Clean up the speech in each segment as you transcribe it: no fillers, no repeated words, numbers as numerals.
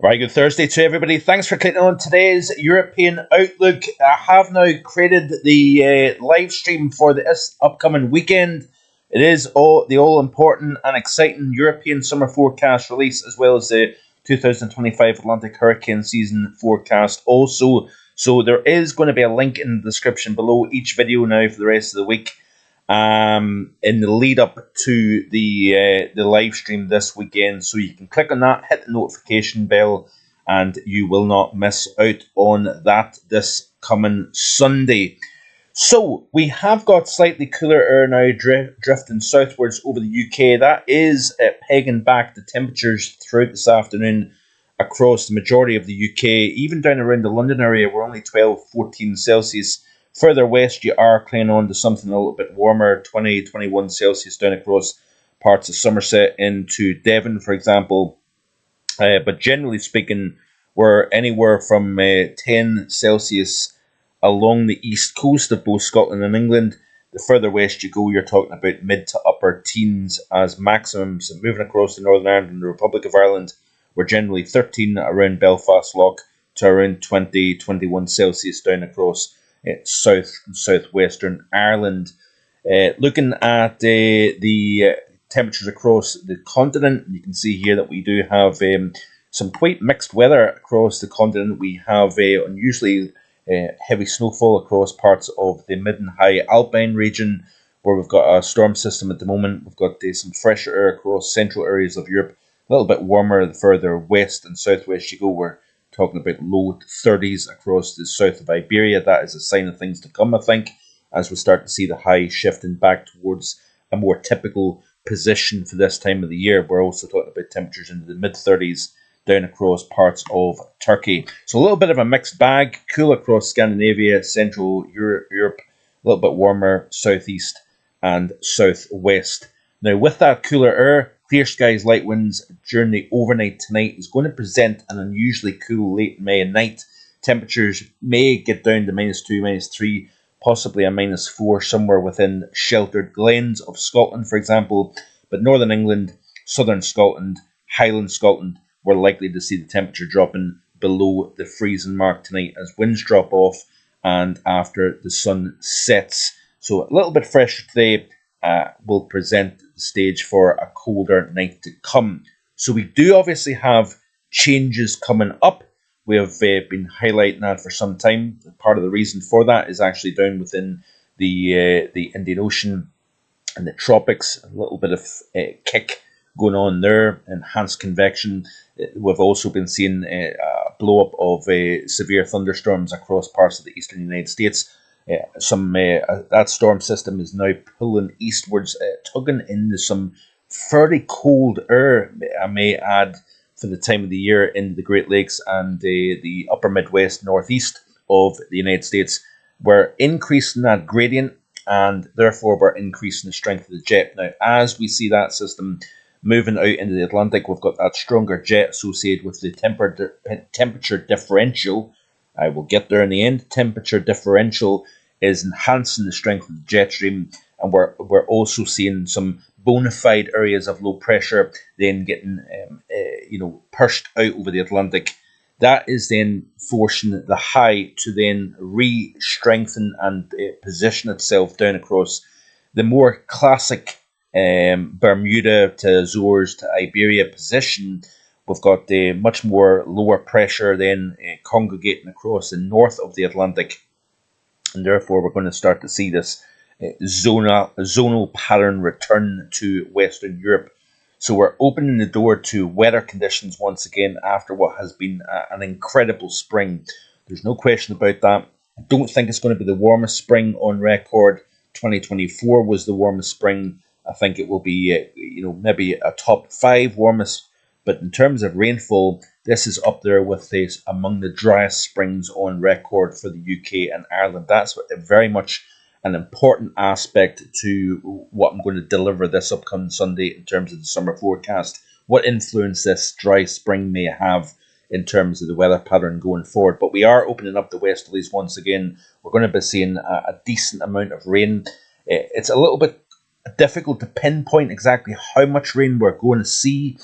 Very good Thursday to everybody. Thanks for clicking on today's European Outlook. I have now created the live stream for this upcoming weekend. It is the all important and exciting European summer forecast release, as well as the 2025 Atlantic hurricane season forecast also. So there is going to be a link in the description below each video now for the rest of the week. In the lead up to the live stream this weekend, so you can click on that, hit the notification bell, and you will not miss out on that this coming Sunday. So we have got slightly cooler air now drifting southwards over the UK. That is pegging back the temperatures throughout this afternoon across the majority of the UK, even down around the London area. We're only 12-14 Celsius. Further west, you are clinging on to something a little bit warmer, 20-21 Celsius down across parts of Somerset into Devon, for example. But generally speaking, we're anywhere from 10 Celsius along the east coast of both Scotland and England. The further west you go, you're talking about mid to upper teens as maximums. And moving across to Northern Ireland and the Republic of Ireland, we're generally 13 around Belfast Lough to around 20-21 Celsius down across south and southwestern Ireland. Looking at the temperatures across the continent, you can see here that we do have some quite mixed weather across the continent. We have unusually heavy snowfall across parts of the mid and high Alpine region, where we've got a storm system at the moment. We've got some fresher air across central areas of Europe, a little bit warmer the further west and southwest you go. We're talking about low 30s across the south of Iberia. That is a sign of things to come, I think, as we start to see the high shifting back towards a more typical position for this time of the year. We're also talking about temperatures into the mid-30s down across parts of Turkey. So a little bit of a mixed bag, cool across Scandinavia, Central Europe, a little bit warmer southeast and southwest. Now, with that cooler air, clear skies, light winds during the overnight tonight is going to present an unusually cool late May night. Temperatures may get down to -2, -3, possibly a -4 somewhere within sheltered glens of Scotland, for example. But Northern England, Southern Scotland, Highland Scotland, we're likely to see the temperature dropping below the freezing mark tonight as winds drop off and after the sun sets. So a little bit fresher today will present the stage for a colder night to come. So we do obviously have changes coming up. We have been highlighting that for some time. Part of the reason for that is actually down within the Indian Ocean and the tropics. A little bit of kick going on there, enhanced convection. We've also been seeing a blow up of severe thunderstorms across parts of the eastern United States. That storm system is now pulling eastwards, tugging into some fairly cold air, I may add, for the time of the year into the Great Lakes and the upper Midwest, northeast of the United States. We're increasing that gradient, and therefore we're increasing the strength of the jet. Now, as we see that system moving out into the Atlantic, we've got that stronger jet associated with the temperature differential. I will get there in the end. Temperature differential is enhancing the strength of the jet stream, and we're also seeing some bona fide areas of low pressure then getting pushed out over the Atlantic. That is then forcing the high to then re-strengthen and position itself down across the more classic Bermuda to Azores to Iberia position. We've got much more lower pressure then congregating across the north of the Atlantic, and therefore we're going to start to see this zonal pattern return to Western Europe. So we're opening the door to wetter conditions once again after what has been an incredible spring. There's no question about that. I don't think it's going to be the warmest spring on record. 2024 was the warmest spring. I think it will be, maybe a top 5 warmest. But in terms of rainfall, this is up there with this among the driest springs on record for the UK and Ireland. That's very much an important aspect to what I'm going to deliver this upcoming Sunday in terms of the summer forecast. What influence this dry spring may have in terms of the weather pattern going forward. But we are opening up the westerlies once again. We're going to be seeing a decent amount of rain. It's a little bit difficult to pinpoint exactly how much rain we're going to see,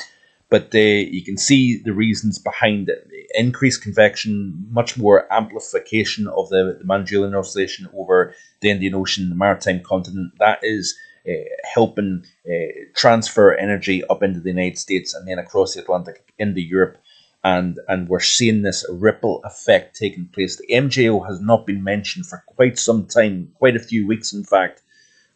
but you can see the reasons behind it. Increased convection, much more amplification of the Manchulian Oscillation over the Indian Ocean, the maritime continent. That is helping transfer energy up into the United States and then across the Atlantic into Europe. And we're seeing this ripple effect taking place. The MJO has not been mentioned for quite some time, quite a few weeks, in fact.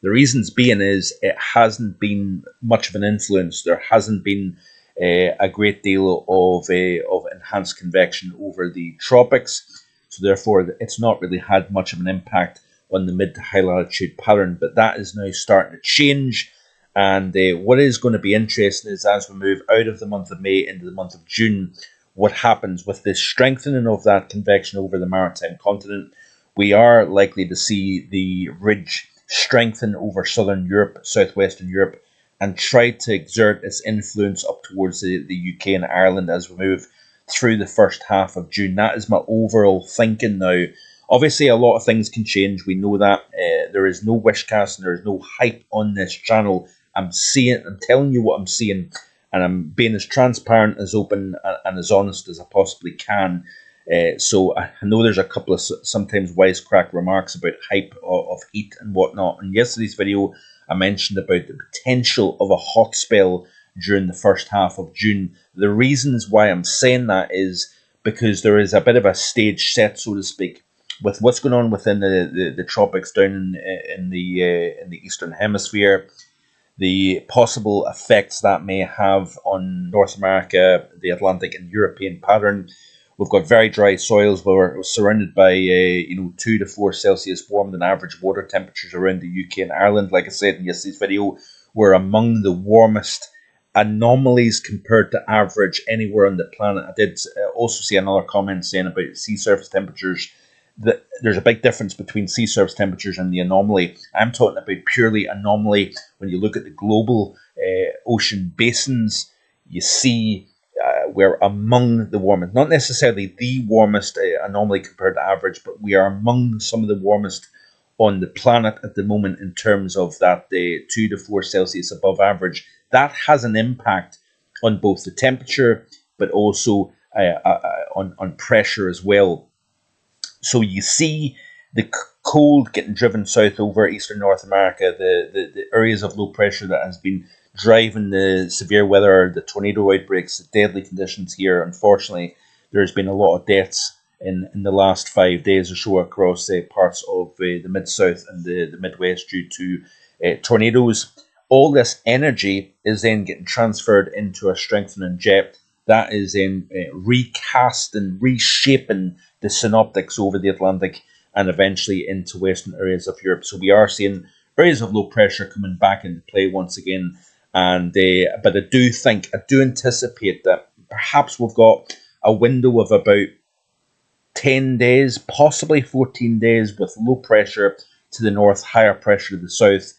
The reasons being is it hasn't been much of an influence. There hasn't been a great deal of enhanced convection over the tropics. So therefore, it's not really had much of an impact on the mid to high latitude pattern. But that is now starting to change. And what is going to be interesting is as we move out of the month of May into the month of June, what happens with this strengthening of that convection over the maritime continent. We are likely to see the ridge strengthen over southern Europe, southwestern Europe, and try to exert its influence up towards the UK and Ireland as we move through the first half of June. That is my overall thinking now. Obviously, a lot of things can change. We know that. There is no wish casting. There is no hype on this channel. I'm telling you what I'm seeing, and I'm being as transparent, as open, and as honest as I possibly can. So I know there's a couple of sometimes wisecrack remarks about hype of heat and whatnot. In yesterday's video, I mentioned about the potential of a hot spell during the first half of June. The reasons why I'm saying that is because there is a bit of a stage set, so to speak, with what's going on within the tropics down in the Eastern Hemisphere. The possible effects that may have on North America, the Atlantic and European pattern. We've got very dry soils where we're surrounded by 2 to 4 Celsius warmer than average water temperatures around the UK and Ireland. Like I said in yesterday's video, we're among the warmest anomalies compared to average anywhere on the planet. I did also see another comment saying about sea surface temperatures. That there's a big difference between sea surface temperatures and the anomaly. I'm talking about purely anomaly. When you look at the global ocean basins, you see we're among the warmest, not necessarily the warmest anomaly compared to average, but we are among some of the warmest on the planet at the moment in terms of that 2 to 4 Celsius above average. That has an impact on both the temperature, but also on pressure as well. So you see the cold getting driven south over eastern North America, the areas of low pressure that has been driving the severe weather, the tornado outbreaks, the deadly conditions here. Unfortunately, there's been a lot of deaths in the last 5 days or so across parts of the Mid-South and the Midwest due to tornadoes. All this energy is then getting transferred into a strengthening jet that is then recasting, reshaping the synoptics over the Atlantic and eventually into western areas of Europe. So we are seeing areas of low pressure coming back into play once again. And but I do anticipate that perhaps we've got a window of about 10 days, possibly 14 days with low pressure to the north, higher pressure to the south,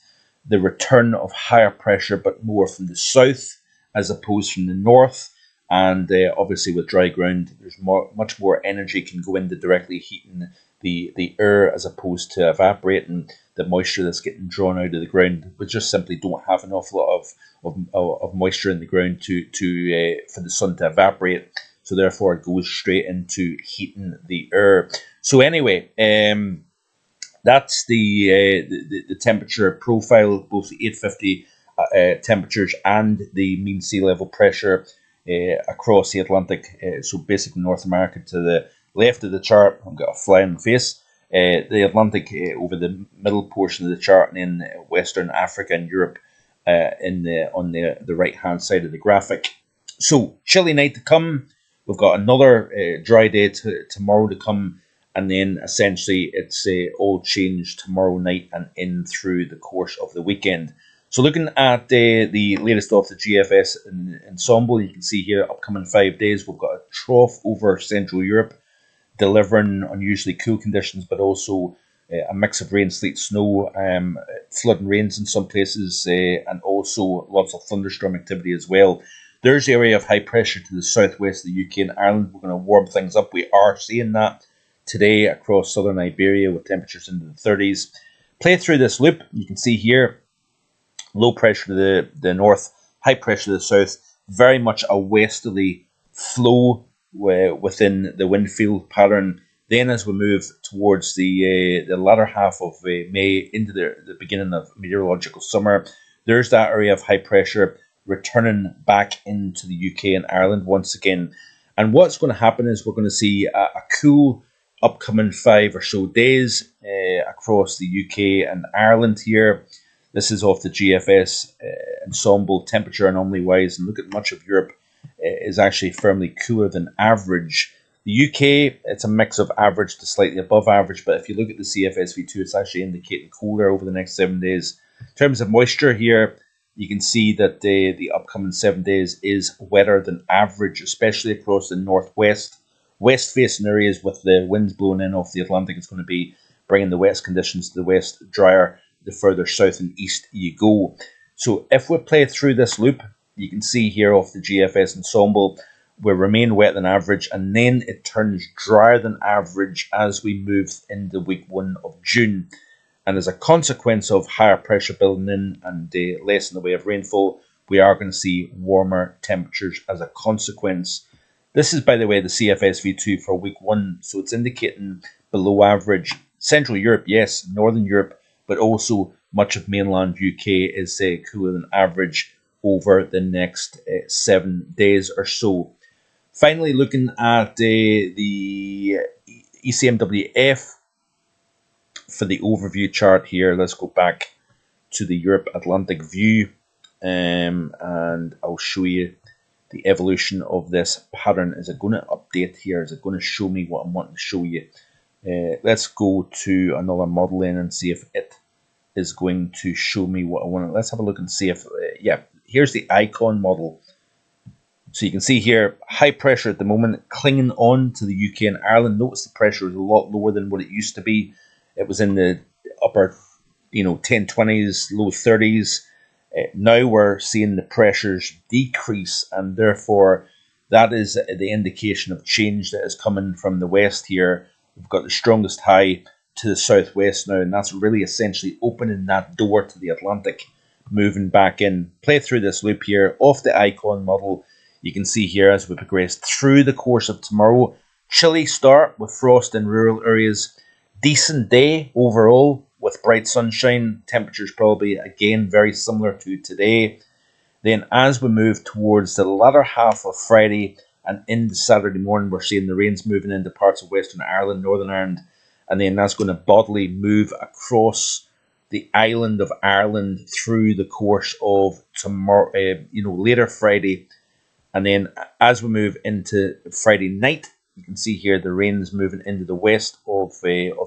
the return of higher pressure, but more from the south as opposed from the north. And obviously with dry ground, there's much more energy can go into directly heating the air as opposed to evaporating the moisture that's getting drawn out of the ground. We just simply don't have an awful lot of moisture in the ground to for the sun to evaporate. So therefore, it goes straight into heating the air. So anyway, that's the temperature profile, both the 850 temperatures and the mean sea level pressure across the Atlantic. So basically North America to the left of the chart. I've got a flying face. The Atlantic over the middle portion of the chart, and then Western Africa and Europe on the right hand side of the graphic. So chilly night to come. We've got another dry day tomorrow to come, and then essentially it's all change tomorrow night and in through the course of the weekend. So looking at the latest off the GFS ensemble, you can see here upcoming 5 days we've got a trough over Central Europe, delivering unusually cool conditions, but also a mix of rain, sleet, snow, flooding rains in some places, and also lots of thunderstorm activity as well. There's the area of high pressure to the southwest of the UK and Ireland. We're going to warm things up. We are seeing that today across southern Iberia with temperatures into the 30s. Play through this loop. You can see here low pressure to the north, high pressure to the south, very much a westerly flow within the wind field pattern. Then, as we move towards the latter half of May into the beginning of meteorological summer, there's that area of high pressure returning back into the UK and Ireland once again. And what's going to happen is we're going to see a cool upcoming 5 or so days across the UK and Ireland here. This is off the GFS ensemble temperature anomaly wise, and look at much of Europe is actually firmly cooler than average. The UK, it's a mix of average to slightly above average, but if you look at the CFSV2, it's actually indicating cooler over the next 7 days. In terms of moisture here, you can see that the upcoming 7 days is wetter than average, especially across the northwest. West-facing areas with the winds blowing in off the Atlantic, it's going to be bringing the west conditions to the west, drier the further south and east you go. So if we play through this loop, you can see here off the GFS ensemble, we remain wet than average, and then it turns drier than average as we move into week 1 of June. And as a consequence of higher pressure building in and less in the way of rainfall, we are going to see warmer temperatures as a consequence. This is, by the way, the CFSV2 for week 1, so it's indicating below average. Central Europe, yes, Northern Europe, but also much of mainland UK is cooler than average over the next 7 days or so. Finally, looking at the ECMWF for the overview chart here, let's go back to the Europe Atlantic view, and I'll show you the evolution of this pattern. Is it going to update here? Is it going to show me what I'm wanting to show you? Let's go to another model in and see if it is going to show me what I want. Let's have a look and see if, yeah, here's the icon model. So you can see here, high pressure at the moment, clinging on to the UK and Ireland. Notice the pressure is a lot lower than what it used to be. It was in the upper, 1020s, low 30s. Now we're seeing the pressures decrease, and therefore that is the indication of change that is coming from the west here. We've got the strongest high to the southwest now, and that's really essentially opening that door to the Atlantic, moving back in. Play through this loop here off the icon model. You can see here as we progress through the course of tomorrow, chilly start with frost in rural areas, decent day overall with bright sunshine, temperatures probably again very similar to today. Then as we move towards the latter half of Friday and into Saturday morning, we're seeing the rains moving into parts of Western Ireland, Northern Ireland, and then that's going to bodily move across the island of Ireland through the course of tomorrow, later Friday. And then as we move into Friday night, you can see here the rain's moving into the west of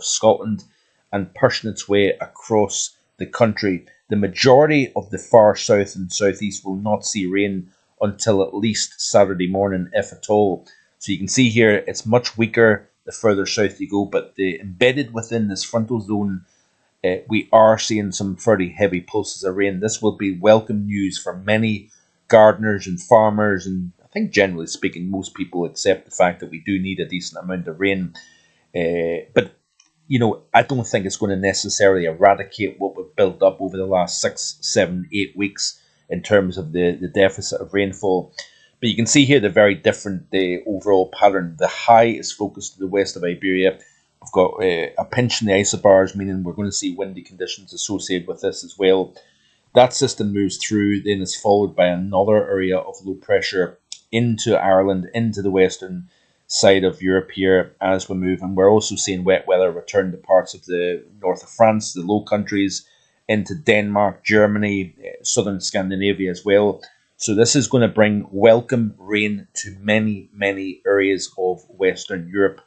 Scotland and pushing its way across the country. The majority of the far south and southeast will not see rain until at least Saturday morning, if at all. So you can see here it's much weaker the further south you go, but embedded within this frontal zone, we are seeing some fairly heavy pulses of rain. This will be welcome news for many gardeners and farmers, and I think generally speaking most people accept the fact that we do need a decent amount of rain, but I don't think it's going to necessarily eradicate what we've built up over the last 6, 7, 8 weeks in terms of the deficit of rainfall. But you can see here the very different overall pattern. The high is focused to the west of Iberia. We've got a pinch in the isobars, meaning we're going to see windy conditions associated with this as well. That system moves through, then is followed by another area of low pressure into Ireland, into the western side of Europe here as we move. And we're also seeing wet weather return to parts of the north of France, the Low Countries, into Denmark, Germany, southern Scandinavia as well. So this is going to bring welcome rain to many, many areas of Western Europe.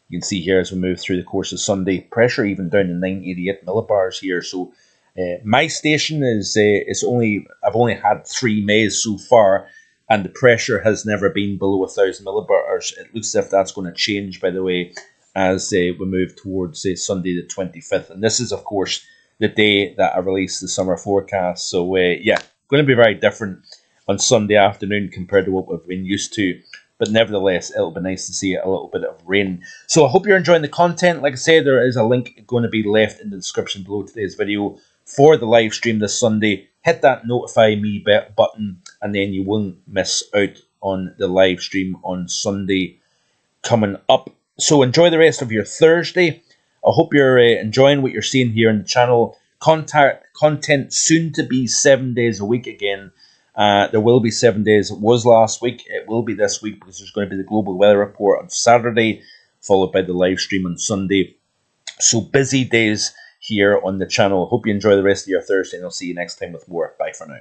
You can see here as we move through the course of Sunday, pressure even down to 988 millibars here. So my station I've only had 3 Mays so far, and the pressure has never been below 1,000 millibars. It looks as if that's going to change, by the way, as we move towards Sunday the 25th. And this is, of course, the day that I release the summer forecast. So, going to be very different on Sunday afternoon compared to what we've been used to. But nevertheless, it'll be nice to see a little bit of rain. So I hope you're enjoying the content. Like I said, there is a link going to be left in the description below today's video for the live stream this Sunday. Hit that notify me button, and then you won't miss out on the live stream on Sunday coming up. So enjoy the rest of your Thursday. I hope you're enjoying what you're seeing here in the channel. Content soon to be 7 days a week again. There will be 7 days. It was last week. It will be this week because there's going to be the global weather report on Saturday, followed by the live stream on Sunday. So busy days here on the channel. Hope you enjoy the rest of your Thursday, and I'll see you next time with more. Bye for now.